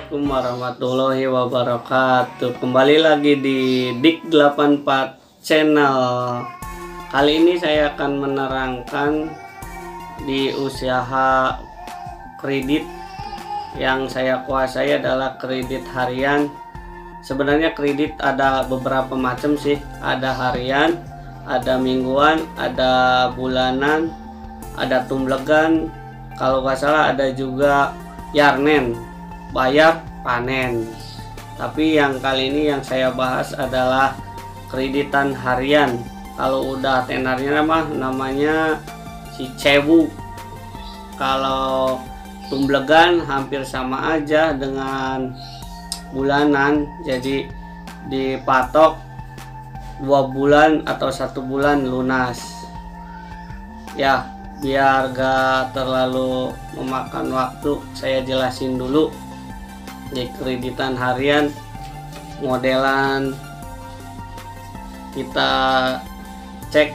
Assalamualaikum warahmatullahi wabarakatuh. Kembali lagi di Dik84 channel. Kali ini saya akan menerangkan di usaha kredit yang saya kuasai adalah kredit harian. Sebenarnya kredit ada beberapa macam sih. Ada harian, ada mingguan, ada bulanan, ada tumblegan. Kalau nggak salah ada juga yarnen, bayar panen. Tapi yang kali ini yang saya bahas adalah kreditan harian. Kalau udah tenarnya namanya si cebu. Kalau tumblegan hampir sama aja dengan bulanan, jadi dipatok 2 bulan atau 1 bulan lunas ya. Biar gak terlalu memakan waktu, saya jelasin dulu di kreditan harian modelan. Kita cek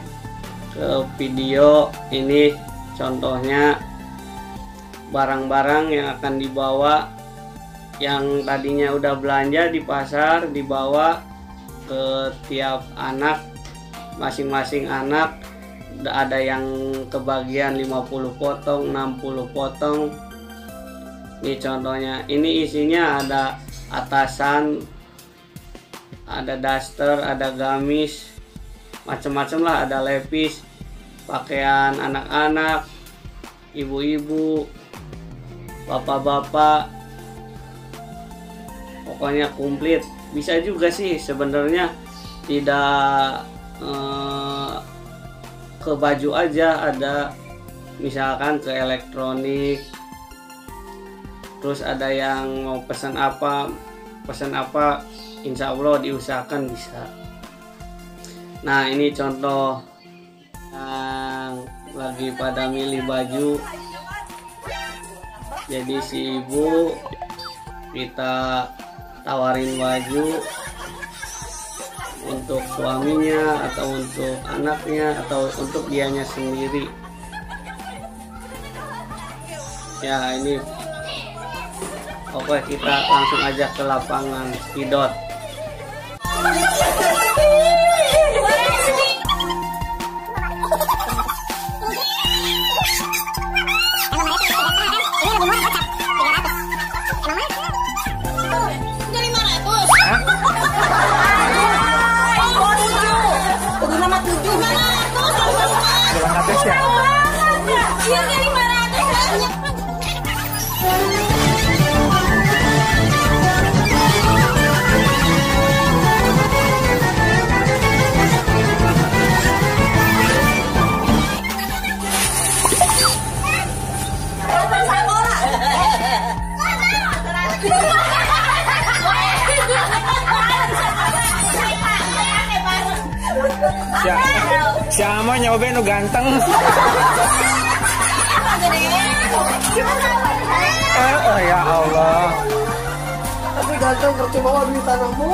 ke video ini, contohnya barang-barang yang akan dibawa, yang tadinya udah belanja di pasar dibawa ke tiap anak, masing-masing anak. Ada yang kebagian 50 potong, 60 potong. Ini contohnya. Ini isinya ada atasan, ada daster, ada gamis, macam-macam lah, ada lepis, pakaian anak-anak, ibu-ibu, bapak-bapak, pokoknya komplit. Bisa juga sih sebenarnya tidak ke baju aja, ada misalkan ke elektronik. Terus ada yang mau pesan apa, insya Allah diusahakan bisa. Nah, ini contoh yang lagi pada milih baju. Jadi si ibu kita tawarin baju untuk suaminya atau untuk anaknya atau untuk dianya sendiri ya. Ini oke, kita langsung aja ke lapangan spidot. Siapa nyoba nu ganteng? Ya Allah. Tapi ganteng percuma di tanahmu.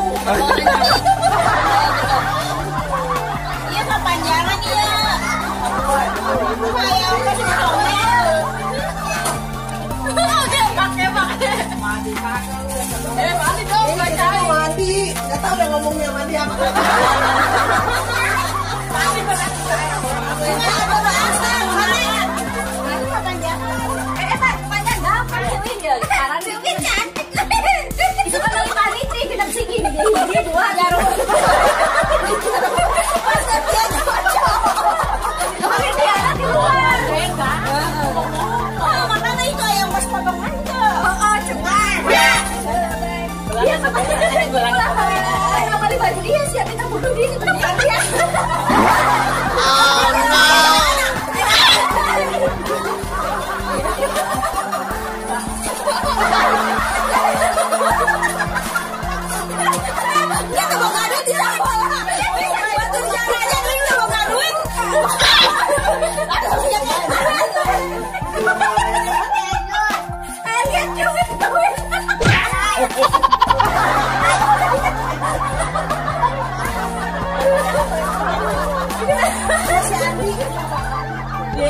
Iya kepanjangan ya. Saya kasih komel. Pakai. Mandi dong, mandi. Nggak tahu udah ngomongnya mandi apa.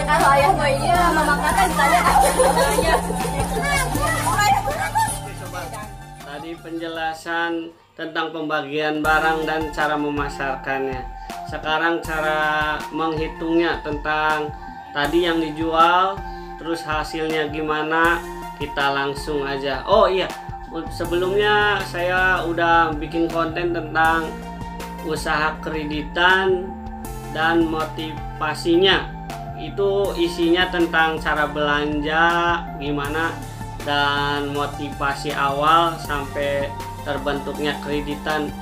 Kalau ayah mau iya, mama kata ditanya. Tadi penjelasan tentang pembagian barang dan cara memasarkannya. Sekarang cara menghitungnya tentang tadi yang dijual, terus hasilnya gimana, kita langsung aja. Oh iya, sebelumnya saya udah bikin konten tentang usaha kreditan dan motivasinya. Itu isinya tentang cara belanja gimana dan motivasi awal sampai terbentuknya kreditan.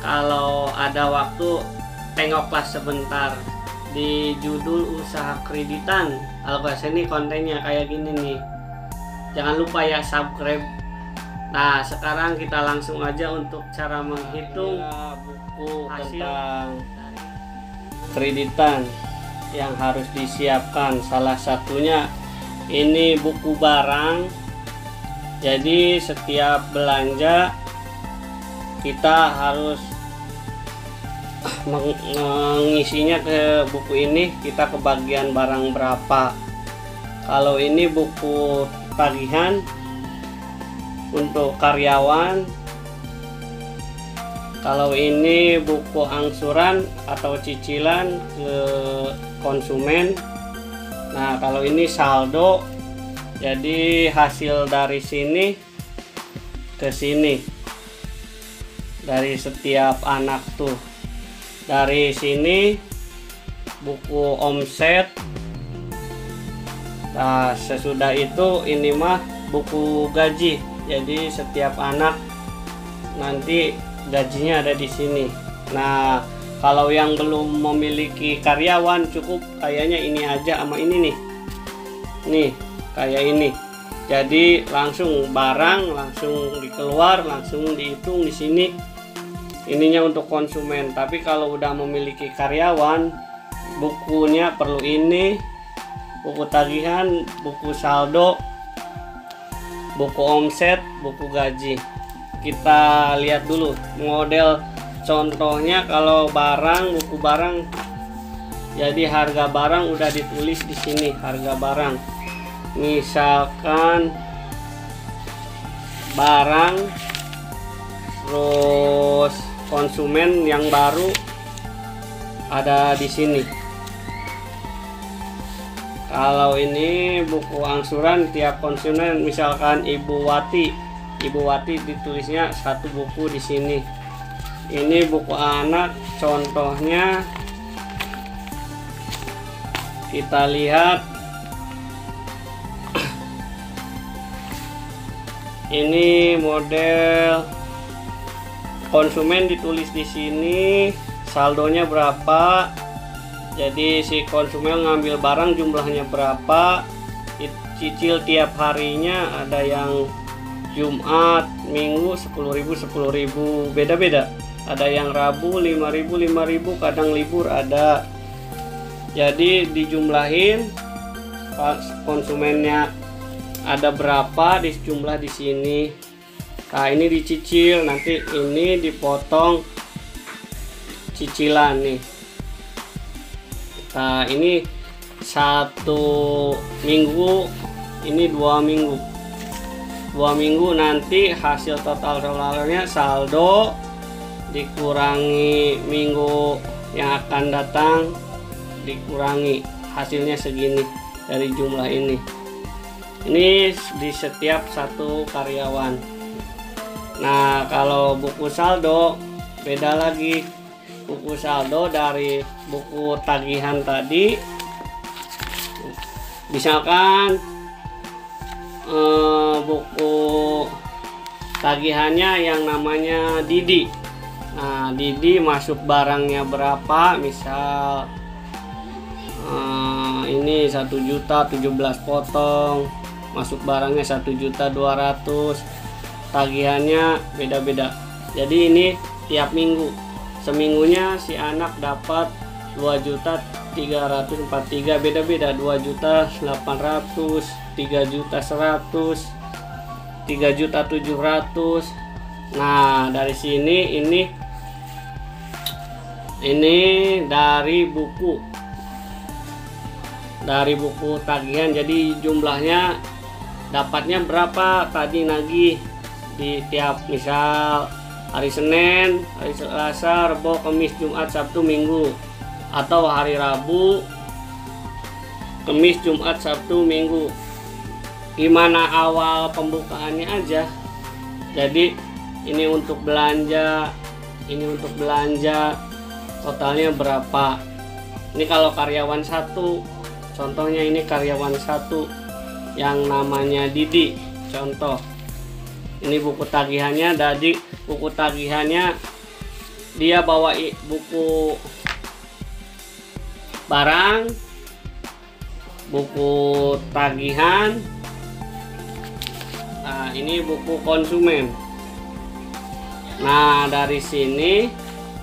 Kalau ada waktu tengoklah sebentar di judul usaha kreditan. Algos ini kontennya kayak gini nih. Jangan lupa ya subscribe. Nah, sekarang kita langsung aja untuk cara menghitung buku hasil tentang kreditan yang harus disiapkan. Salah satunya ini buku barang. Jadi setiap belanja kita harus mengisinya ke buku ini. Kita kebagian barang berapa. Kalau ini buku tagihan untuk karyawan, kalau ini buku angsuran atau cicilan ke konsumen. Nah, kalau ini saldo, jadi hasil dari sini ke sini dari setiap anak tuh. Dari sini buku omset. Nah, sesudah itu ini mah buku gaji. Jadi setiap anak nanti gajinya ada di sini. Nah, kalau yang belum memiliki karyawan cukup kayaknya ini aja sama ini nih. Nih, kayak ini. Jadi langsung barang langsung dikeluar, langsung dihitung di sini. Ininya untuk konsumen. Tapi kalau udah memiliki karyawan, bukunya perlu ini. Buku tagihan, buku saldo, buku omset, buku gaji. Kita lihat dulu model contohnya. Kalau barang, buku barang, jadi harga barang udah ditulis di sini, harga barang. Misalkan barang, terus konsumen yang baru ada di sini. Kalau ini buku angsuran tiap konsumen, misalkan Ibu Wati ditulisnya satu buku di sini. Ini buku anak, contohnya kita lihat. Ini model konsumen ditulis di sini, saldonya berapa. Jadi si konsumen ngambil barang jumlahnya berapa, cicil tiap harinya, ada yang Jumat, Minggu 10.000, beda-beda. Ada yang Rabu 5.000, kadang libur ada. Jadi dijumlahin konsumennya ada berapa, dijumlah di sini. Nah, ini dicicil, nanti ini dipotong cicilan nih. Nah, ini 1 minggu, ini 2 minggu. 2 minggu nanti hasil totalnya saldo dikurangi minggu yang akan datang, dikurangi hasilnya segini dari jumlah ini. Ini di setiap satu karyawan. Nah, kalau buku saldo beda lagi. Buku saldo dari buku tagihan tadi, misalkan buku tagihannya yang namanya Didi. Nah, Didi masuk barangnya berapa, misal ini 1.017 potong, masuk barangnya 1.200.000, tagihannya beda-beda. Jadi ini tiap minggu, seminggunya si anak dapat 2.343, beda-beda, 2.800.000, 3.100.000, 3.700.000. Nah, dari sini ini dari buku tagihan. Jadi jumlahnya dapatnya berapa, tadi nagih di tiap misal hari Senin, hari Selasa, Rabu, Kamis, Jumat, Sabtu, Minggu, atau hari Rabu, Kamis, Jumat, Sabtu, Minggu. Gimana awal pembukaannya aja. Jadi ini untuk belanja, totalnya berapa. Ini kalau karyawan satu, contohnya ini karyawan satu yang namanya Didi, contoh. Ini buku tagihannya, dari buku tagihannya dia bawa buku barang, buku tagihan. Nah, ini buku konsumen. Nah, dari sini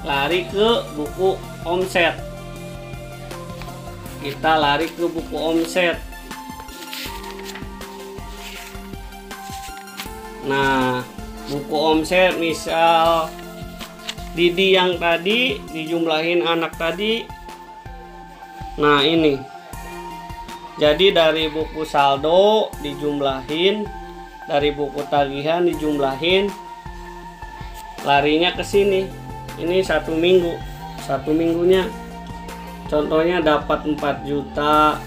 lari ke buku omset. Kita lari ke buku omset. Nah, buku omset misal Didi yang tadi dijumlahin anak tadi. Nah, ini. Jadi dari buku saldo dijumlahin, dari buku tagihan dijumlahin, larinya ke sini. Ini satu minggunya. Contohnya dapat 4 juta,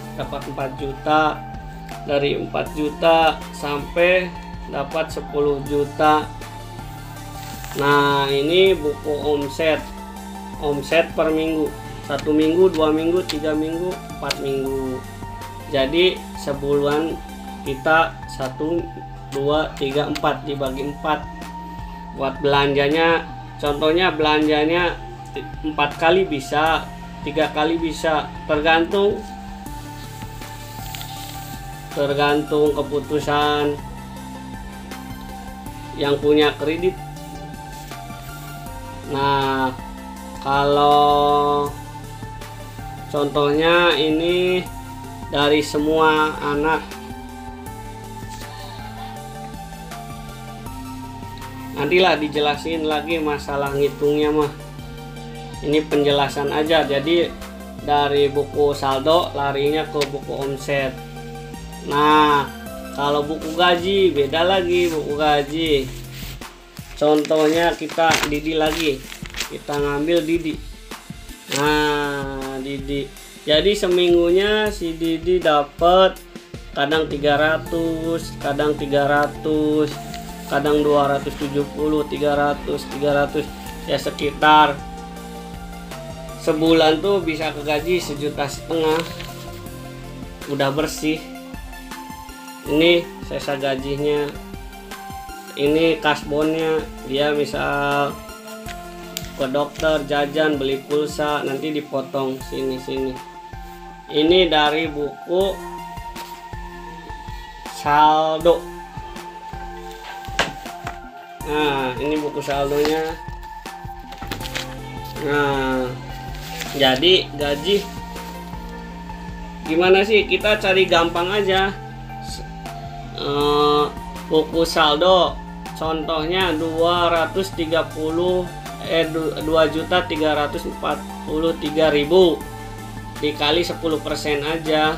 dari 4 juta sampai dapat 10 juta. Nah, ini buku omset per minggu, 1 minggu, 2 minggu, 3 minggu, 4 minggu. Jadi sebulan kita 1, 2, 3, 4 dibagi 4 buat belanjanya. Contohnya belanjanya 4 kali bisa, 3 kali bisa, tergantung keputusan yang punya kredit. Nah, kalau contohnya ini dari semua anak, nantilah dijelasin lagi masalah ngitungnya mah. Ini penjelasan aja. Jadi dari buku saldo larinya ke buku omset. Nah, kalau buku gaji beda lagi. Buku gaji contohnya kita Didi lagi, kita ngambil Didi. Nah, Didi, jadi seminggunya si Didi dapat kadang 300, kadang 300, kadang 270, 300, ya sekitar sebulan tuh bisa ke gaji 1,5 juta, udah bersih. Ini sisa gajinya, ini kasbonnya, dia misal ke dokter, jajan, beli pulsa, nanti dipotong sini. Ini dari buku saldo. Nah, ini buku saldonya. Nah, jadi gaji gimana sih? Kita cari gampang aja. Buku saldo contohnya 2.343.000 dikali 10% aja,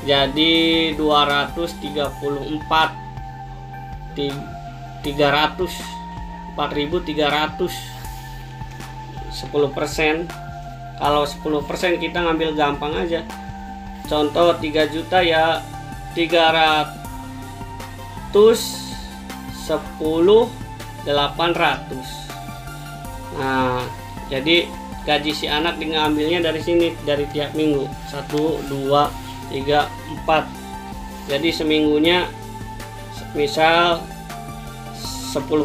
jadi 4.300 10%. Kalau 10% kita ngambil gampang aja. Contoh 3 juta ya 310.800. Nah, jadi gaji si anak diambilnya dari sini, dari tiap minggu 1, 2, 3, 4. Jadi seminggunya misal 10%.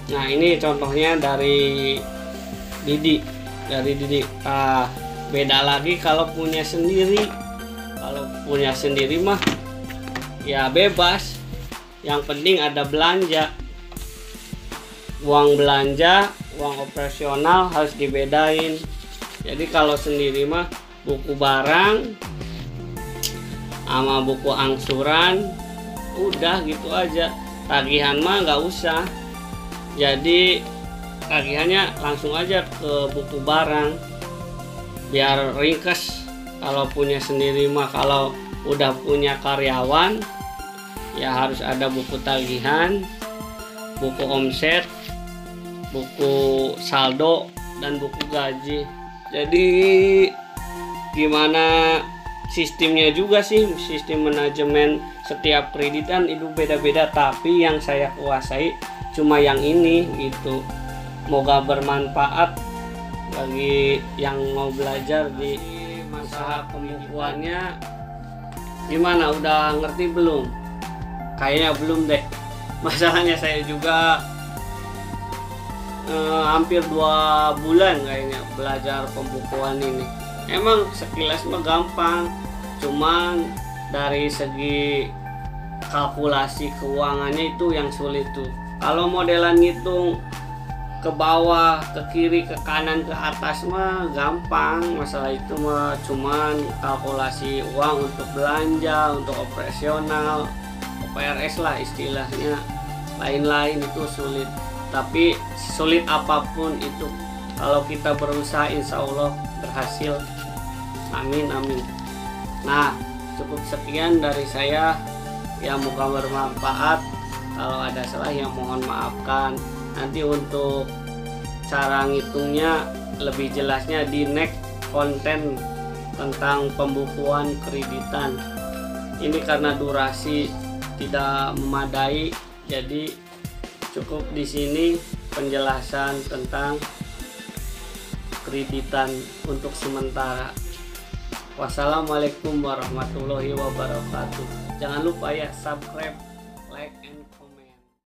Nah, ini contohnya dari Didi. Nah, beda lagi kalau punya sendiri. Kalau punya sendiri mah ya bebas. Yang penting ada belanja. Uang belanja, uang operasional harus dibedain. Jadi kalau sendiri mah buku barang sama buku angsuran, udah gitu aja. Tagihan mah nggak usah. Jadi tagihannya langsung aja ke buku barang biar ringkes. Kalau punya sendiri mah, kalau udah punya karyawan ya harus ada buku tagihan, buku omset, buku saldo, dan buku gaji. Jadi gimana sistemnya juga sih, sistem manajemen setiap kreditan itu beda-beda, tapi yang saya kuasai cuma yang ini gitu. Semoga bermanfaat bagi yang mau belajar di masa pembukuannya. Gimana, udah ngerti belum? Kayaknya belum deh. Masalahnya saya juga hampir 2 bulan kayaknya belajar pembukuan ini. Emang sekilas mah gampang, cuman dari segi kalkulasi keuangannya itu yang sulit tuh. Kalau modelan ngitung ke bawah, ke kiri, ke kanan, ke atas mah gampang. Masalah itu mah cuman kalkulasi uang untuk belanja, untuk operasional, OPRS lah istilahnya. Lain-lain itu sulit. Tapi sulit apapun itu, kalau kita berusaha insya Allah berhasil. Amin amin. Nah, cukup sekian dari saya. Ya, moga bermanfaat. Kalau ada salah ya mohon maafkan. Nanti untuk cara ngitungnya lebih jelasnya di next konten tentang pembukuan kreditan. Ini karena durasi tidak memadai, jadi cukup di sini penjelasan tentang kreditan untuk sementara. Wassalamualaikum warahmatullahi wabarakatuh. Jangan lupa ya subscribe.